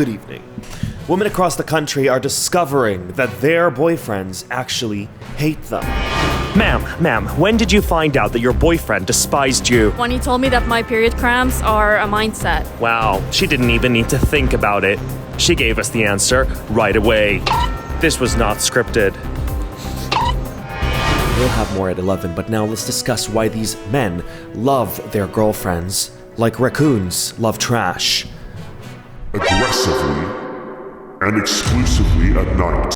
Good evening. Women across the country are discovering that their boyfriends actually hate them. Ma'am, when did you find out that your boyfriend despised you? When he told me that my period cramps are a mindset. Wow, she didn't even need to think about it. She gave us the answer right away. This was not scripted. We'll have more at 11, but now let's discuss why these men love their girlfriends like raccoons love trash. Aggressively and exclusively at night.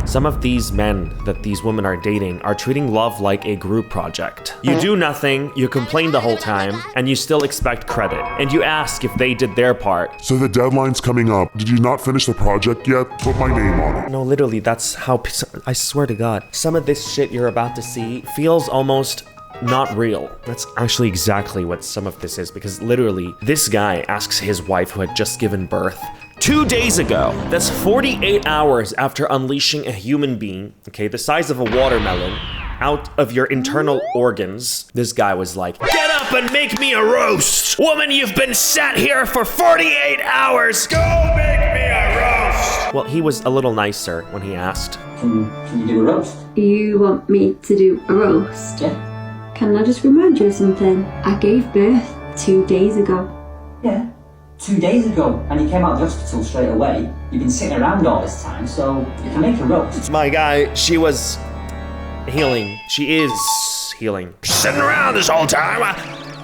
Some of these men that these women are dating are treating love like a group project. You do nothing, you complain the whole time, and you still expect credit. And you ask if they did their part. So the deadline's coming up. Did you not finish the project yet? Put my name on it. No, literally, that's how, I swear to God. Some of this shit you're about to see feels almost not real. That's actually exactly what some of this is, because literally, this guy asks his wife who had just given birth 2 days ago. That's 48 hours after unleashing a human being, okay, the size of a watermelon, out of your internal organs. This guy was like, "Get up and make me a roast! Woman, you've been sat here for 48 hours! Go make me a roast!" Well, he was a little nicer when he asked. Can you do a roast? You want me to do a roast? Yeah. Can I just remind you of something? I gave birth 2 days ago. Yeah. 2 days ago, and you came out of the hospital straight away. You've been sitting around all this time, so you can make a roast. My guy, she was healing. She is healing. Sitting around this whole time.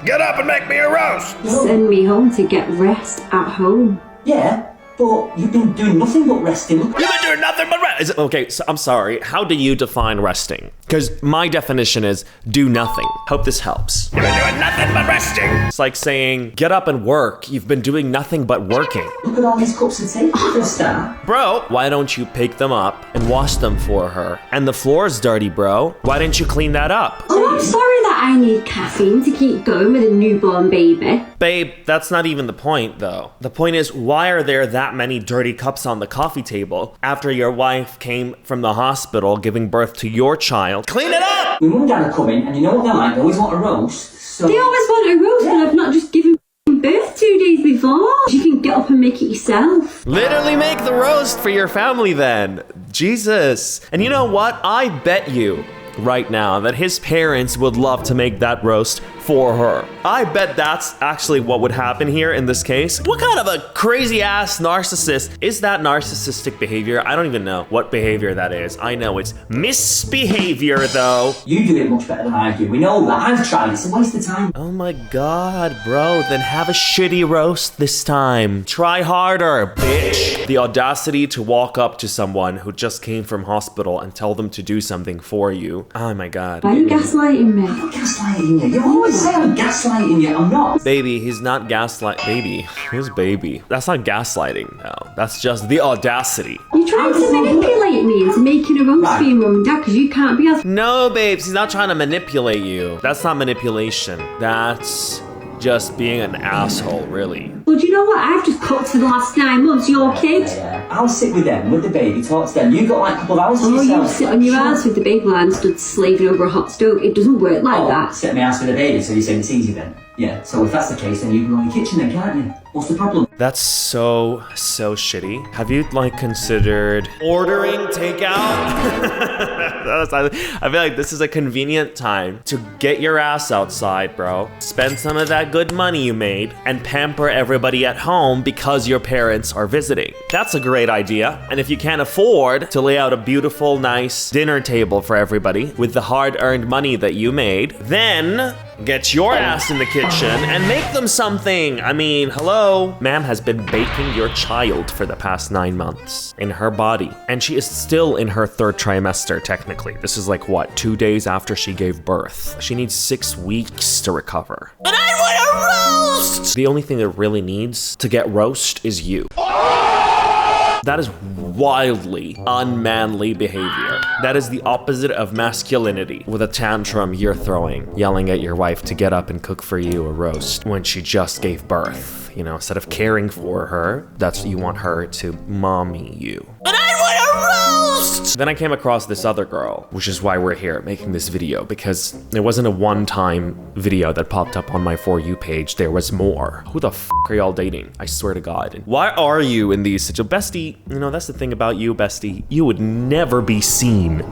Get up and make me a roast. Send me home to get rest at home. Yeah, but you've been doing nothing but resting. You've been doing nothing but rest. Okay, so I'm sorry. How do you define resting? Because my definition is do nothing. Hope this helps. You've been doing nothing but resting. It's like saying, get up and work. You've been doing nothing but working. Look at all these cups of tea for a start. Bro, why don't you pick them up and wash them for her? And the floor's dirty, bro. Why didn't you clean that up? Oh, I'm sorry that I need caffeine to keep going with a newborn baby. Babe, that's not even the point, though. The point is, why are there that many dirty cups on the coffee table after your wife came from the hospital giving birth to your child? Clean it up! My mum and dad are coming, and you know what they're like, they always want a roast, so... They always want a roast, and I've not just given birth 2 days before. You can get up and make it yourself. Literally make the roast for your family then. Jesus. And you know what? I bet you right now that his parents would love to make that roast for her. I bet that's actually what would happen here in this case. What kind of a crazy ass narcissist is that? Narcissistic behavior? I don't even know what behavior that is. I know it's misbehavior though. You do it much better than I do. We know that. I've tried. It's a waste of time. Oh my God, bro. Then have a shitty roast this time. Try harder, bitch. The audacity to walk up to someone who just came from hospital and tell them to do something for you. Oh my God. Why are you gaslighting me? I'm not gaslighting you. You always say I'm gaslighting you. I'm not. Baby, he's not baby. Who's baby? That's not gaslighting, no. That's just the audacity. You're trying to manipulate me into making a roast for your mum and dad because you can't be as... No, babes, he's not trying to manipulate you. That's not manipulation. That's just being an asshole, really. Well, do you know what? I've just cooked for the last 9 months. Your kid. Yeah. I'll sit with them, with the baby, talk to them. You got like a couple of hours to yourself. You sit on your ass with the baby while I'm stood slaving over a hot stove. It doesn't work like that. Sit on my ass with the baby, so you say it's easy then? Yeah, so if that's the case, then you can go in the kitchen then, can't you? What's the problem? That's so shitty. Have you, like, considered ordering takeout? I feel like this is a convenient time to get your ass outside, bro. Spend some of that good money you made and pamper everybody at home because your parents are visiting. That's a great idea. And if you can't afford to lay out a beautiful, nice dinner table for everybody with the hard-earned money that you made, then get your ass in the kitchen and make them something. I mean, hello. Ma'am has been baking your child for the past 9 months in her body. And she is still in her 3rd trimester, technically. This is like, what, 2 days after she gave birth. She needs 6 weeks to recover. And I want a roast! The only thing that really needs to get roast is you. That is wildly unmanly behavior. That is the opposite of masculinity. With a tantrum you're throwing, yelling at your wife to get up and cook for you a roast when she just gave birth. You know, instead of caring for her, you want her to mommy you. And I want a roast! Then I came across this other girl, which is why we're here making this video, because it wasn't a one-time video that popped up on my For You page. There was more. Who the f are y'all dating? I swear to God. And why are you in these situations? Bestie, you know, that's the thing about you, bestie. You would never be seen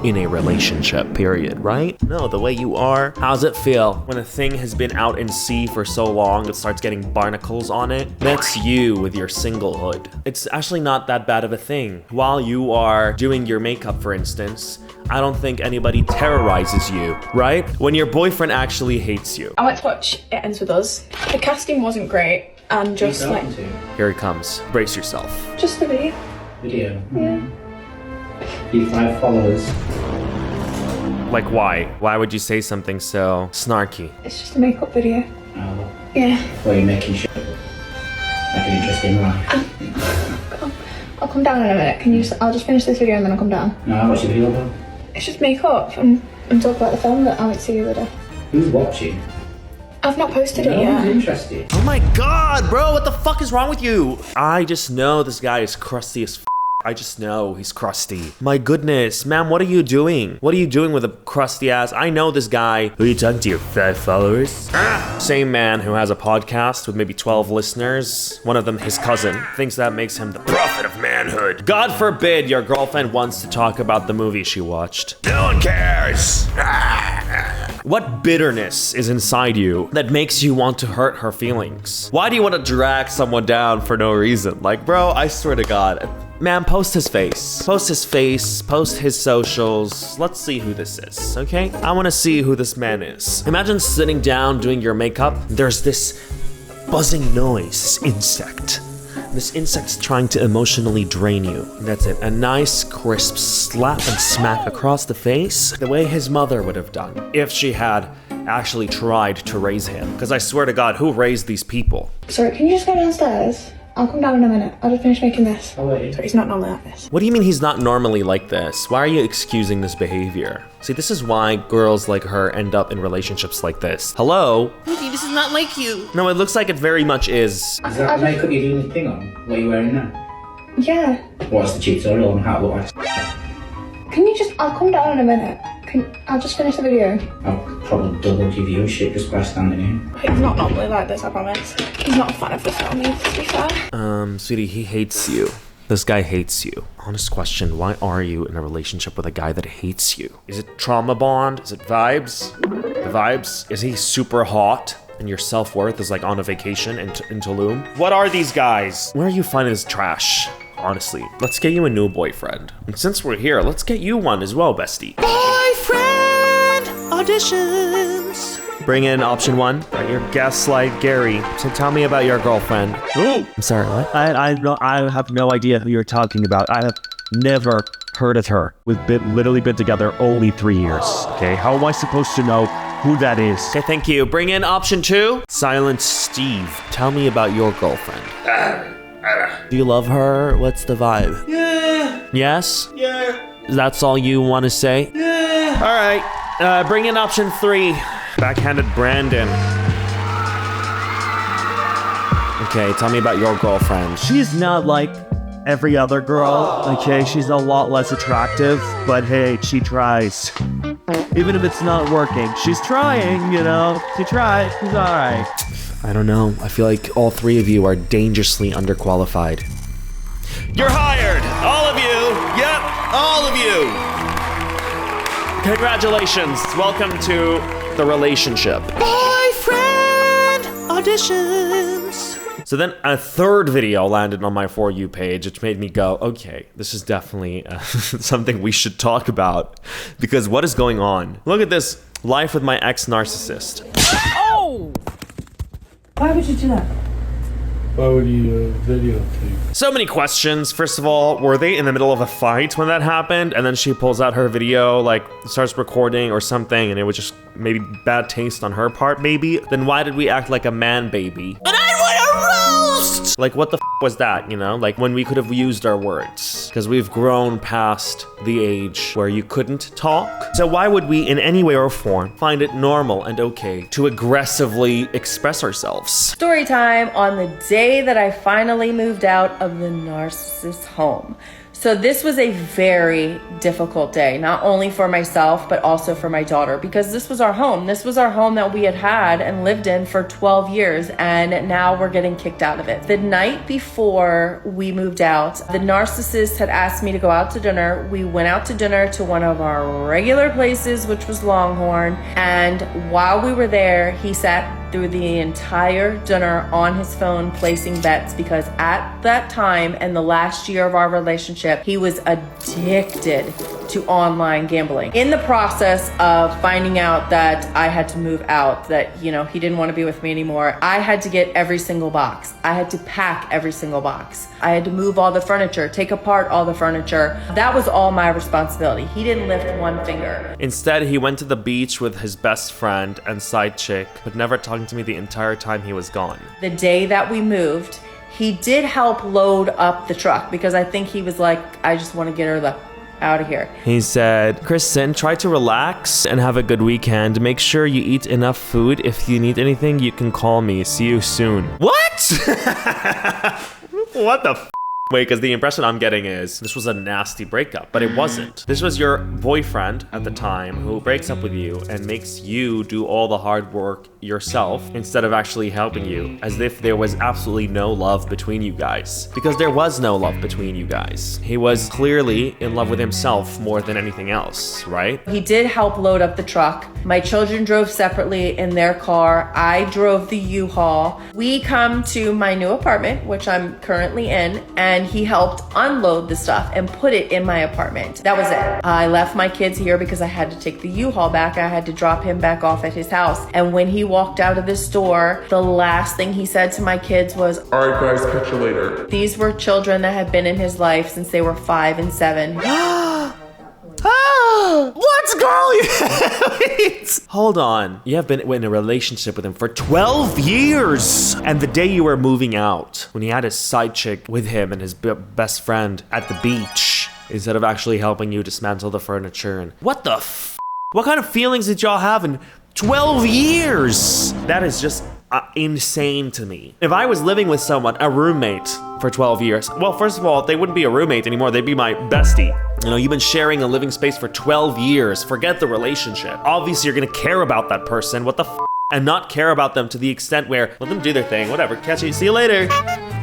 in a relationship, period, right? No, the way you are. How's it feel when a thing has been out in sea for so long it starts getting barnacles on it? That's you with your singlehood. It's actually not that bad of a thing. While you are doing your makeup, for instance, I don't think anybody terrorizes you, right? When your boyfriend actually hates you. I went to watch It Ends With Us. The casting wasn't great, and just like... Here it comes. Brace yourself. Just the video. Video. Yeah. You 5 followers. Like why? Why would you say something so snarky? It's just a makeup video. Oh. Yeah. Well, you're making shit. Like an interesting life. I'll come down in a minute. Can you? I'll just finish this video and then I'll come down. No, what's your video about? It's just makeup and talk about the film that I went to see the other day. Who's watching? I've not posted No it yet. one's interested. Oh my God, bro, what the fuck is wrong with you? I just know this guy is crusty as f. I just know he's crusty. My goodness, ma'am, what are you doing? What are you doing with a crusty ass? I know this guy. Who are you talking to, your 5 followers? Same man who has a podcast with maybe 12 listeners. One of them his cousin. Thinks that makes him the prophet of manhood. God forbid your girlfriend wants to talk about the movie she watched. No one cares. What bitterness is inside you that makes you want to hurt her feelings? Why do you want to drag someone down for no reason? Like, bro, I swear to God. Man, post his face. Post his face, post his socials. Let's see who this is, okay? I wanna see who this man is. Imagine sitting down doing your makeup. There's this buzzing noise, insect. This insect's trying to emotionally drain you. That's it, a nice crisp slap and smack across the face, the way his mother would have done if she had actually tried to raise him. Because I swear to God, who raised these people? Sorry, can you just go downstairs? I'll come down in a minute. I'll just finish making this. Oh, wait. Sorry, he's not normally like this. What do you mean he's not normally like this? Why are you excusing this behavior? See, this is why girls like her end up in relationships like this. Hello? Rudy, this is not like you. No, it looks like it very much is. Is that the makeup you're doing the thing on? What are you wearing now? Yeah. What's the tutorial on how to look like? Can you just... I'll come down in a minute. I'll just finish the video. I'll probably double your viewership just by standing here. He's not normally like this, I promise. He's not a fan of this film, to be fair. Sweetie, he hates you. This guy hates you. Honest question, why are you in a relationship with a guy that hates you? Is it trauma bond? Is it vibes? The vibes? Is he super hot? And your self-worth is like on a vacation in Tulum? What are these guys? Where are you finding this trash? Honestly, let's get you a new boyfriend. And since we're here, let's get you one as well, bestie. Boyfriend auditions. Bring in option 1. Your gaslight Gary. So tell me about your girlfriend. Ooh. I'm sorry, what? I have no idea who you're talking about. I have never heard of her. We've literally been together only 3 years. Okay, how am I supposed to know who that is? Okay, thank you. Bring in option 2. Silent Steve. Tell me about your girlfriend. Do you love her? What's the vibe? Yeah. Yes? Yeah. That's all you want to say? Yeah. All right. Bring in option 3. Backhanded Brandon. Okay, tell me about your girlfriend. She's not like every other girl, okay? She's a lot less attractive, but hey, she tries. Even if it's not working, she's trying, you know? She tried, she's alright. I don't know. I feel like all 3 of you are dangerously underqualified. You're hired! All of you! Yep, all of you! Congratulations. Welcome to the relationship. Boyfriend auditions. So then a third video landed on my For You page, which made me go, okay, this is definitely something we should talk about. Because what is going on? Look at this. Life with my ex-narcissist. Oh! Why would you do that? Why would you videotape? So many questions. First of all, were they in the middle of a fight when that happened? And then she pulls out her video, like starts recording or something, and it was just maybe bad taste on her part, maybe? Then why did we act like a man baby? And I want a roast! Like, what the f was that, you know? Like, when we could have used our words. Because we've grown past the age where you couldn't talk. So why would we, in any way or form, find it normal and okay to aggressively express ourselves? Story time on the day that I finally moved out of the narcissist home. So this was a very difficult day, not only for myself, but also for my daughter, because this was our home. This was our home that we had and lived in for 12 years, and now we're getting kicked out of it. The night before we moved out, the narcissist had asked me to go out to dinner. We went out to dinner to one of our regular places, which was Longhorn, and while we were there, he sat through the entire dinner on his phone placing bets, because at that time and the last year of our relationship, he was addicted to online gambling. In the process of finding out that I had to move out, that, you know, he didn't want to be with me anymore, I had to get every single box. I had to pack every single box. I had to move all the furniture, take apart all the furniture. That was all my responsibility. He didn't lift one finger. Instead, he went to the beach with his best friend and side chick, but never talking to me the entire time he was gone. The day that we moved, he did help load up the truck, because I think he was like, I just want to get her out of here. He said, Kristen, try to relax and have a good weekend. Make sure you eat enough food. If you need anything, you can call me. See you soon. What? What the f? Wait, because the impression I'm getting is this was a nasty breakup, but it wasn't. This was your boyfriend at the time who breaks up with you and makes you do all the hard work yourself instead of actually helping you, as if there was absolutely no love between you guys. Because there was no love between you guys. He was clearly in love with himself more than anything else, right? He did help load up the truck. My children drove separately in their car. I drove the U-Haul. We come to my new apartment, which I'm currently in, and he helped unload the stuff and put it in my apartment. That was it. I left my kids here because I had to take the U-Haul back. I had to drop him back off at his house. And when he walked out of the store, the last thing he said to my kids was, "All right, guys, catch you later." These were children that had been in his life since they were 5 and 7. What, girl? Wait. Hold on. You have been in a relationship with him for 12 years. And the day you were moving out, when he had his side chick with him and his best friend at the beach, instead of actually helping you dismantle the furniture, and what the f? What kind of feelings did y'all have in 12 years? That is just insane to me. If I was living with someone, a roommate, for 12 years, well, first of all, they wouldn't be a roommate anymore. They'd be my bestie. You know, you've been sharing a living space for 12 years. Forget the relationship. Obviously, you're gonna care about that person. What the f? And not care about them to the extent where, let them do their thing, whatever. Catch you. See you later.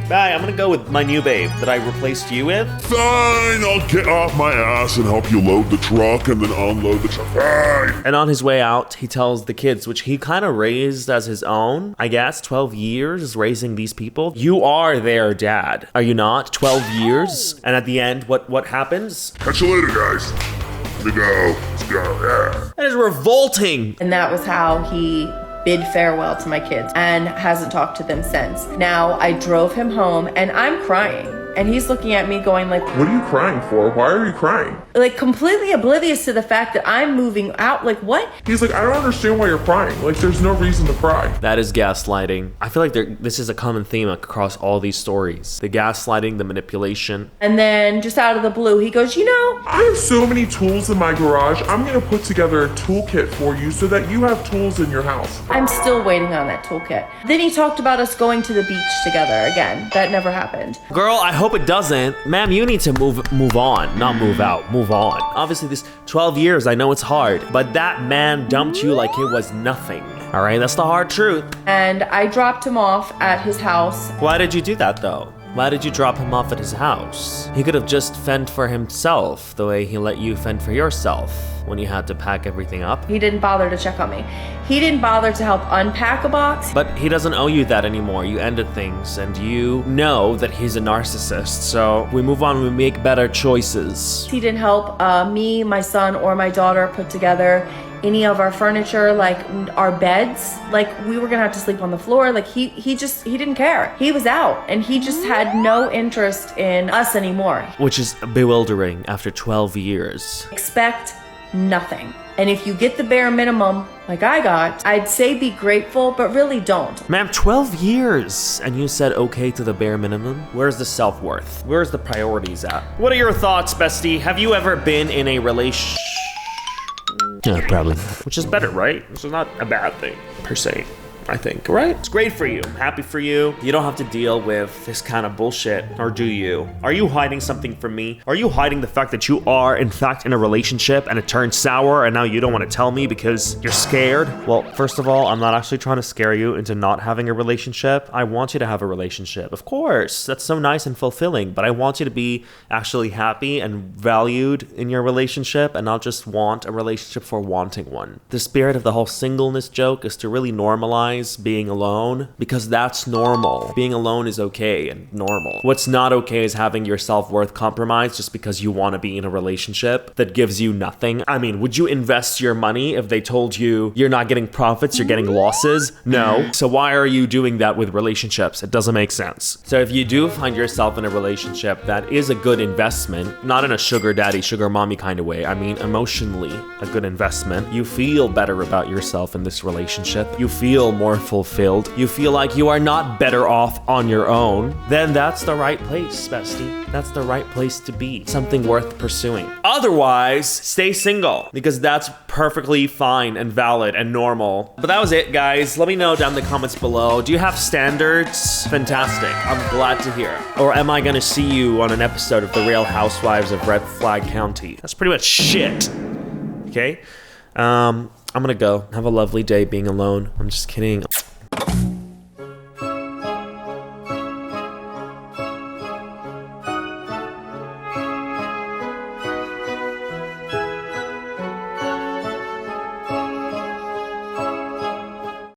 Bye. I'm gonna go with my new babe that I replaced you with. Fine, I'll get off my ass and help you load the truck and then unload the truck. Fine. And on his way out, he tells the kids, which he kind of raised as his own, I guess, 12 years raising these people. You are their dad, are you not? 12 years. And at the end, what happens? Catch you later, guys. Let me go. Let's go. Yeah. That is revolting. And that was how he bid farewell to my kids and hasn't talked to them since. Now I drove him home and I'm crying. And he's looking at me going like, "What are you crying for? Why are you crying?" Like completely oblivious to the fact that I'm moving out. Like what? He's like, "I don't understand why you're crying. Like there's no reason to cry." That is gaslighting. I feel like this is a common theme across all these stories. The gaslighting, the manipulation. And then just out of the blue, he goes, "You know, I have so many tools in my garage. I'm gonna put together a toolkit for you so that you have tools in your house." I'm still waiting on that toolkit. Then he talked about us going to the beach together again. That never happened. Girl, I hope it doesn't. Ma'am, you need to move on, not move out, move on. Obviously this 12 years, I know it's hard, but that man dumped you like it was nothing. All right, that's the hard truth. And I dropped him off at his house. Why did you do that though? Why did you drop him off at his house? He could have just fend for himself the way he let you fend for yourself when you had to pack everything up. He didn't bother to check on me. He didn't bother to help unpack a box. But he doesn't owe you that anymore. You ended things and you know that he's a narcissist. So we move on, we make better choices. He didn't help me, my son, or my daughter put together any of our furniture, like our beds. Like we were gonna have to sleep on the floor. Like he didn't care. He was out and he just had no interest in us anymore. Which is bewildering after 12 years. Expect nothing. And if you get the bare minimum, like I got, I'd say be grateful, but really don't. Ma'am, 12 years and you said okay to the bare minimum? Where's the self-worth? Where's the priorities at? What are your thoughts, bestie? Have you ever been in a relationship? Yeah, probably. Which is better, right? This is not a bad thing, per se. I think, right? It's great for you. I'm happy for you. You don't have to deal with this kind of bullshit, or do you? Are you hiding something from me? Are you hiding the fact that you are, in fact, in a relationship and it turned sour and now you don't want to tell me because you're scared? Well, first of all, I'm not actually trying to scare you into not having a relationship. I want you to have a relationship. Of course, that's so nice and fulfilling, but I want you to be actually happy and valued in your relationship and not just want a relationship for wanting one. The spirit of the whole singleness joke is to really normalize being alone, because that's normal. Being alone is okay and normal. What's not okay is having your self-worth compromised just because you want to be in a relationship that gives you nothing. I mean, would you invest your money if they told you you're not getting profits, you're getting losses? No. So why are you doing that with relationships? It doesn't make sense. So if you do find yourself in a relationship that is a good investment, not in a sugar daddy, sugar mommy kind of way, I mean emotionally a good investment, you feel better about yourself in this relationship, you feel more fulfilled, you feel like you are not better off on your own, then that's the right place, bestie. That's the right place to be. Something worth pursuing. Otherwise, stay single, because that's perfectly fine and valid and normal. But that was it, guys. Let me know down in the comments below. Do you have standards? Fantastic. I'm glad to hear. Or am I gonna see you on an episode of The Real Housewives of Red Flag County? That's pretty much shit. Okay? I'm gonna go. Have a lovely day being alone. I'm just kidding.